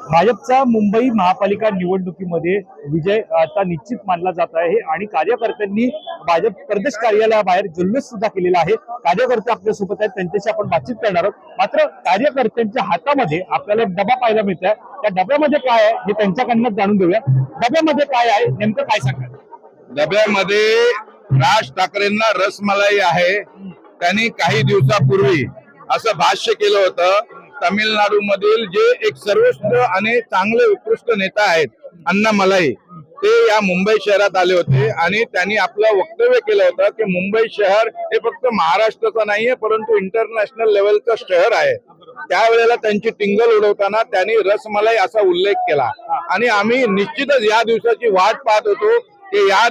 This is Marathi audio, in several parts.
भाजपचा मुंबई महापालिका निवडणुकीमध्ये विजय आता निश्चित मानला जात आहे आणि कार्यकर्त्यांनी भाजप प्रदेश कार्यालयाबाहेर जल्लोष सुद्धा केलेला आहे। कार्यकर्ते आपल्या सोबत आहेत, त्यांच्याशी आपण बातचीत करणार आहोत। मात्र कार्यकर्त्यांच्या हातामध्ये आपल्याला डबा पाहायला मिळत आहे। त्या डब्यामध्ये काय आहे हे त्यांच्याकडनं जाणून घेऊया। डब्यामध्ये काय आहे नेमकं काय सांगतात? डब्यामध्ये राज ठाकरेंना रसमलाई आहे। त्यांनी काही दिवसापूर्वी असं भाष्य केलं होतं, तामिळनाडू मधील जे एक सर्वोच्च आणि चांगले उत्कृष्ट नेता आहेत अण्णामलाई, ते या मुंबई शहरात आले होते आणि त्यांनी आपलं वक्तव्य केलं होतं की मुंबई शहर हे फक्त महाराष्ट्राचं नाहीये परंतु इंटरनॅशनल लेवलचं शहर आहे। त्यावेळेला त्यांची टिंगल उडवताना त्यांनी रसमलाई असा उल्लेख केला आणि आम्ही निश्चितच या दिवसाची वाट पाहत होतो की हा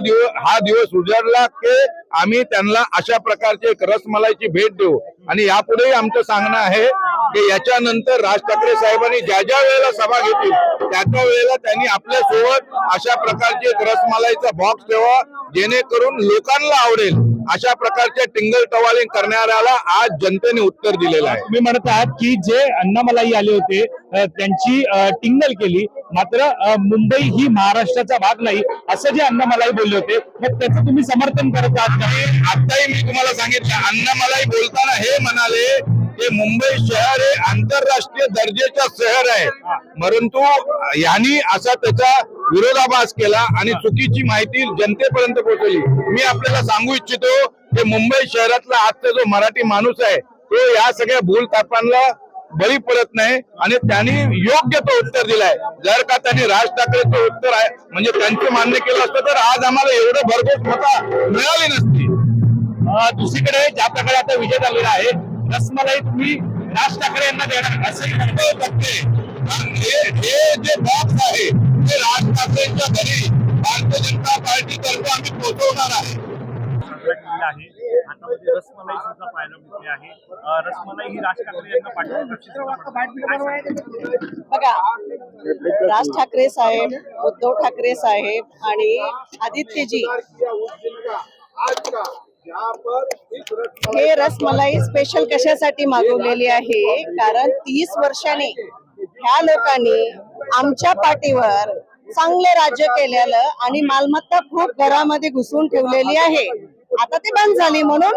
दिवस उजाडला की आम्ही त्यांना अशा प्रकारची एक रसमलाईची भेट देऊ। आणि यापुढेही आमचं सांगणं आहे की याच्यानंतर राज ठाकरे साहेबांनी ज्या ज्या वेळेला सभा घेतील त्या वेळेला त्यांनी आपल्या सोबत अशा प्रकारची एक रसमलाईचा बॉक्स ठेवा, जेणेकरून लोकांना आवडेल। अशा प्रकारचे टिंगल टवालिंग करणाऱ्याला आज जनतेने उत्तर दिलेलं आहे। तुम्ही म्हणत आहात की जे अण्णामलाई आले होते त्यांची टिंगल केली, मात्र मुंबई ही महाराष्ट्राचा भाग नाही असं जे अण्णामलाई बोलले होते, मग त्याचं तुम्ही समर्थन करत आहात का? आताही मी तुम्हाला सांगितलं, अण्णामलाई बोलताना हे म्हणाले की मुंबई शहर हे आंतरराष्ट्रीय दर्जाचं शहर आहे, परंतु यांनी असा त्याचा विरोधाभास केला आणि चुकीची माहिती जनतेपर्यंत पोहोचवली। मी आपल्याला सांगू इच्छितो की मुंबई शहरातला आजचा जो मराठी माणूस आहे तो या सगळ्या भूलथापांना बळी पडत नाही आणि त्यांनी योग्य तो उत्तर दिलाय। जर का त्यांनी राज ठाकरेचं उत्तर आहे म्हणजे त्यांचं मान्य केलं असतं तर आज आम्हाला एवढं भरघोस मतं मिळाली नसती। दुसरीकडे ज्या प्रकारे आता विजय झालेला आहे, रसमलाई तुम्ही राज ठाकरे यांना देणार असंही हे जे बॉक्स आहे ते राज ठाकरेंच्या घरी भारतीय जनता पार्टी तर्फे आम्ही पोहोचवणार आहे। रसमलाई सुद्धा पाहायला मिळते आहे। रसमलाई ही राज ठाकरे यांना बघा, राज ठाकरे साहेब, उद्धव ठाकरे साहेब आणि आदित्यजी हे रसमलाई स्पेशल कशासाठी मागवलेली आहे? कारण 30 वर्षांनी ह्या लोकांनी आमच्या पाठीवर चांगले राज्य केलेलं आणि मालमत्ता खूप घरामध्ये घुसून ठेवलेली आहे। आता ते बंद झाली म्हणून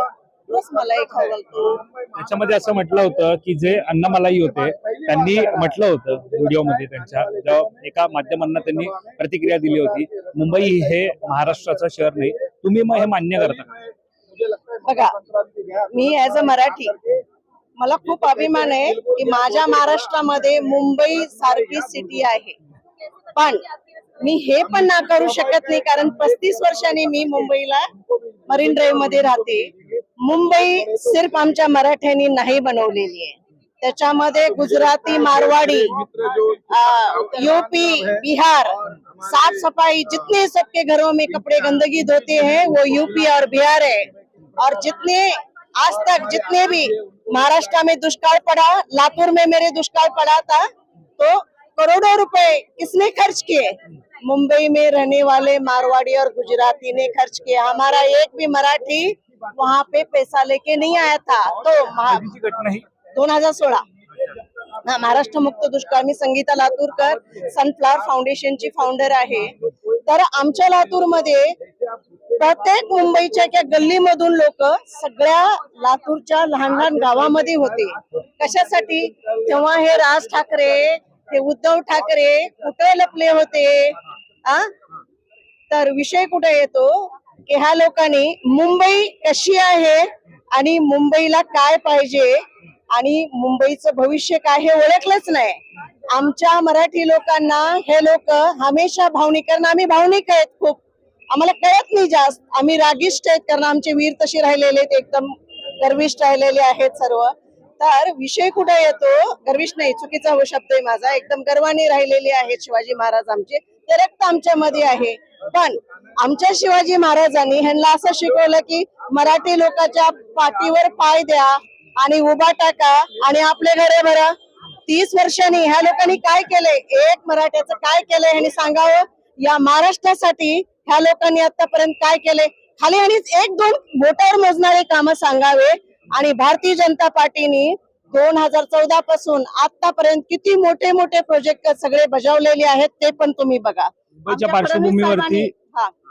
रसमलाई खाऊ घालतो। त्याच्यामध्ये असं म्हटलं होतं की जे अण्णामलाई होते त्यांनी म्हटलं होतं व्हिडिओमध्ये, त्यांच्या एका माध्यमांना त्यांनी प्रतिक्रिया दिली होती, मुंबई हे महाराष्ट्राचं शहर नाही। तुम्ही मग हे मान्य करता? बघा, मी ऍज अ मराठी मला खूप अभिमान आहे की माझ्या महाराष्ट्रामध्ये मुंबई सारखी सिटी आहे, पण मी हे पण नाकारू शकत नाही कारण 35 वर्षांनी मी मुंबईला मरीन ड्राईव्ह मध्ये राहते। मुंबई सिर्फ आमच्या मराठ्यांनी नाही बनवलेली आहे, त्याच्यामध्ये गुजराती, मारवाड़ी, यूपी, बिहार, साफ सफाई, जितने सबके घरों में कपड़े गंदगी धोते हैं वो यूपी और बिहार है। और जितने आज तक जितने भी महाराष्ट्र में दुष्काल पड़ा, लातूर में मेरे दुष्काल पड़ा था तो करोड़ों रुपए किसने खर्च किए? मुंबई में रहने वाले मारवाड़ी और गुजराती ने खर्च किया। हमारा एक भी मराठी वहाँ पे पैसा लेके नहीं आया था। तो 2016 महाराष्ट्र मुक्त दुष्काळ, मी संगीता लातूरकर, सनफ्लावर फाउंडेशनची फाउंडर आहे। तर आमच्या लातूर मध्ये प्रत्येक मुंबईच्या एका गल्लीमधून लोक सगळ्या लातूरच्या लहान लहान गावामध्ये होते। कशासाठी? तेव्हा हे राज ठाकरे, हे उद्धव ठाकरे कुठे लपले होते? तर विषय कुठे येतो की ह्या लोकांनी मुंबई कशी आहे आणि मुंबईला काय पाहिजे आणि मुंबईचं भविष्य काय हे ओळखलंच नाही। आमच्या मराठी लोकांना हे लोक हमेशा भावनिक, कारण आम्ही भावनिक आहेत खूप, आम्हाला कळत नाही जास्त, आम्ही रागिष्ट आहेत कारण आमचे वीर तसे राहिलेले आहेत, एकदम गर्विष्ठ राहिलेले आहेत सर्व। तर विषय कुठे येतो? गर्विष्ठ नाही, चुकीचा शब्द आहे माझा, एकदम गर्वाने राहिलेले आहेत शिवाजी महाराज आमचे, ते रक्त आमच्या मध्ये आहे। पण आमच्या शिवाजी महाराजांनी ह्यांना असं शिकवलं की मराठी लोकांच्या पाठीवर पाय द्या आणि उभा टाका आणि आपले घरे भरा। 30 वर्षांनी ह्या लोकांनी काय केलंय? एक मराठ्याचं काय केलंय ह्यांनी सांगावं? या महाराष्ट्रासाठी ह्या लोकांनी आतापर्यंत काय केले? खाली आणि 1-2 बोटावर मोजणारे काम सांगावे। आणि भारतीय जनता पार्टीने 2014 पासून आतापर्यंत किती मोठे मोठे प्रोजेक्ट सगळे बजावलेले आहेत ते पण तुम्ही बघा. मुंबईच्या पार्श्वभूमीवरती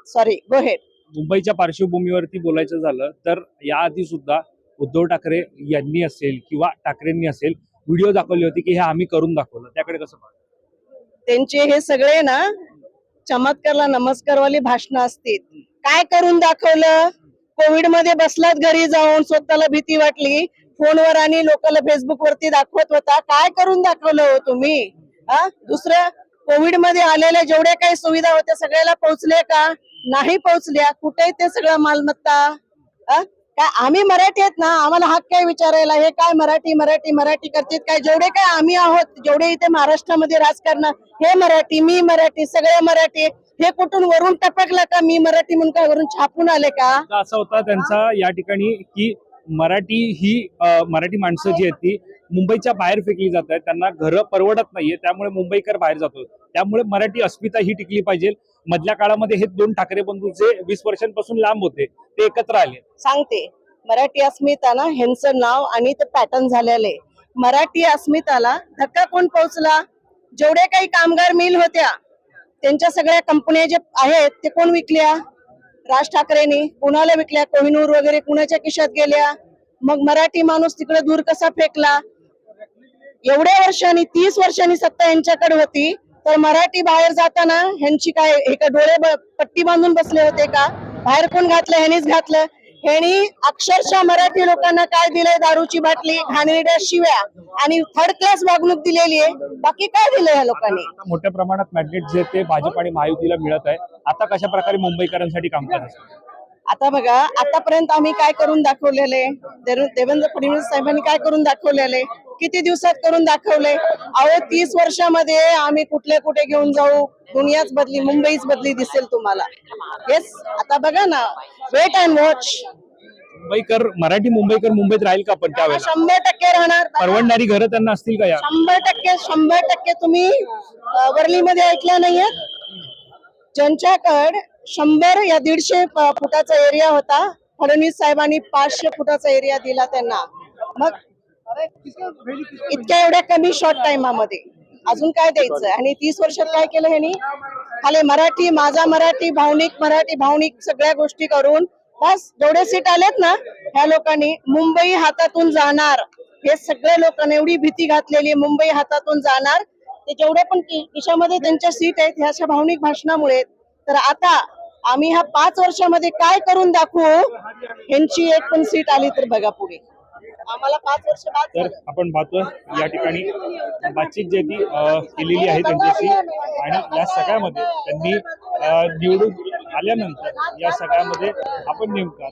सॉरी गो हेड. मुंबईच्या पार्श्वभूमीवरती बोलायचं झालं तर याआधी सुद्धा उद्धव ठाकरे यांनी असेल किंवा ठाकरेंनी असेल व्हिडिओ दाखवली होती की हे आम्ही करून दाखवलं, त्याकडे कसं पाहता? त्यांचे हे सगळे ना चमत्कारला नमस्कारवाली भाषणं असतील. काय करून दाखवलं? कोविड मध्ये बसलात घरी जाऊन, स्वतःला भीती वाटली, फोनवर आणि लोकांना फेसबुक वरती दाखवत होता. काय करून दाखवलं हो तुम्ही? दुसरं, कोविड मध्ये आलेल्या जेवढ्या काही सुविधा होत्या सगळ्याला पोहोचले का? नाही पोहोचल्या. कुठे ते सगळं मालमत्ता? काय आम्ही मराठी आहेत ना, आम्हाला हक्क काय विचारायला? हे काय मराठी मराठी मराठी करतात काय? जेवढे काय आम्ही आहोत, जेवढे इथे महाराष्ट्रामध्ये राजकारण, हे मराठी, मी मराठी, सगळे मराठी. हे कुठून वरून टपकलं का? मी मराठी म्हणून काय वरून छापून आले का? असा होता त्यांचा या ठिकाणी की मराठी माणसं जी आहेत ती मुंबईच्या बाहेर फेकली जात आहेत, त्यांना घरं परवडत नाहीये, त्यामुळे मुंबईकर बाहेर जातो. त्यामुळे मराठी अस्मिता ही टिकली पाहिजे. मधल्या काळामध्ये हे दोन ठाकरे बंधू जे 20 वर्षांपासून लांब होते ते एकत्र आले. सांगते, मराठी अस्मिता ना ह्यांचं नाव आणि ते पॅटर्न झालेले. मराठी अस्मिताला धक्का कोण पोहोचला? जेवढे काही कामगार मिल होत्या त्यांच्या सगळ्या कंपन्या जे आहेत ते कोण विकल्या? राज ठाकरेंनी. कुणाला विकल्या? कोहिनूर वगैरे कुणाच्या खिशात गेल्या? मग मराठी माणूस तिकडे दूर कसा फेकला? एवढ्या वर्षांनी, 30 वर्षांनी सत्ता यांच्याकडे होती, तर मराठी बाहेर जाताना ह्यांची काय एका डोळे पट्टी बांधून बसले होते का? बाहेर कोण घातलं? ह्यांनीच घातलं. ह्यांनी अक्षरशः मराठी लोकांना काय दिलंय? दारूची बाटली, घाणेरड्या शिव्या आणि थर्ड क्लास वागणूक दिलेली आहे. बाकी काय दिलंय ह्या लोकांनी? मोठ्या प्रमाणात मॅग्नेट जे ते भाजप आणि महायुतीला मिळत आहे. आता कशा प्रकारे मुंबईकरांसाठी काम करतात? आता बघा, आतापर्यंत आम्ही काय करून दाखवलेले? देवेंद्र फडणवीस साहेबांनी काय करून दाखवलेले? किती दिवसात करून दाखवले? अहो 30 वर्षामध्ये आम्ही कुठे घेऊन जाऊ? दुनियाच बदली, मुंबईच बदली दिसेल तुम्हाला. येस, आता बघा ना, वेट अँड वॉच. मराठी मुंबईकर मुंबईत राहील का? पण त्यावेळेला 100% राहणार. परवडणारी घरं त्यांना असतील का? या 100% तुम्ही वरलीमध्ये ऐकल्या नाहीयेत? ज्यांच्याकडे 100 या 150 फुटाचा एरिया होता, फडणवीस साहेबांनी 500 फुटाचा एरिया दिला त्यांना. मग इतक्या एवढ्या कमी शॉर्ट टाइमामध्ये अजून काय द्यायचं? आणि 30 वर्षात काय केलं ह्यांनी? खाली मराठी, माझा मराठी, भावनिक सगळ्या गोष्टी करून बस जेवढे सीट आलेत ना, ह्या लोकांनी मुंबई हातातून जाणार, हे सगळ्या लोकांनी एवढी भीती घातलेली, मुंबई हातातून जाणार. ते जेवढे पण खिशामध्ये त्यांच्या सीट आहेत ह्याच्या भावनिक भाषणामुळे. तर आता आम्ही ह्या 5 वर्षामध्ये काय करून दाखवू? ह्यांची एक पण सीट आली तर बघा पुढे. आम्हाला 5 वर्ष बाद तर झालं. आपण पाहतोय या ठिकाणी बातचीत जी ती केलेली आहे त्यांच्याशी, आणि या सगळ्यामध्ये त्यांनी निवडून आल्यानंतर या सगळ्यामध्ये आपण नेमका